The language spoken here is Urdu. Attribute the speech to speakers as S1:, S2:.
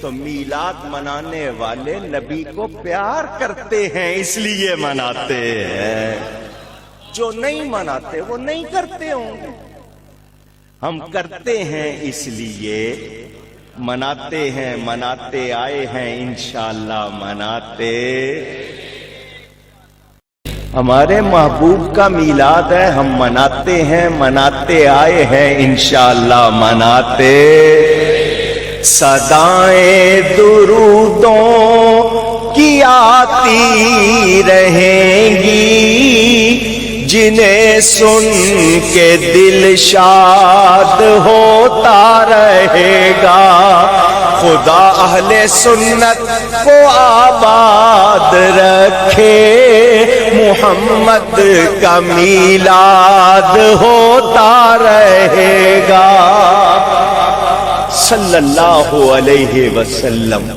S1: تو میلاد منانے والے نبی کو پیار کرتے ہیں اس لیے مناتے ہیں، جو نہیں مناتے وہ نہیں کرتے ہوں گے۔ ہم کرتے ہیں اس لیے مناتے ہیں، مناتے آئے ہیں، انشاءاللہ مناتے۔ ہمارے محبوب کا میلاد ہے، ہم مناتے ہیں، مناتے آئے ہیں، انشاءاللہ مناتے۔ صدائیں درودوں کی آتی رہیں گی، جنہیں سن کے دل شاد ہوتا رہے گا۔ خدا اہل سنت کو آباد رکھے، محمد کا میلاد ہوتا رہے گا، صلی اللہ علیہ وسلم۔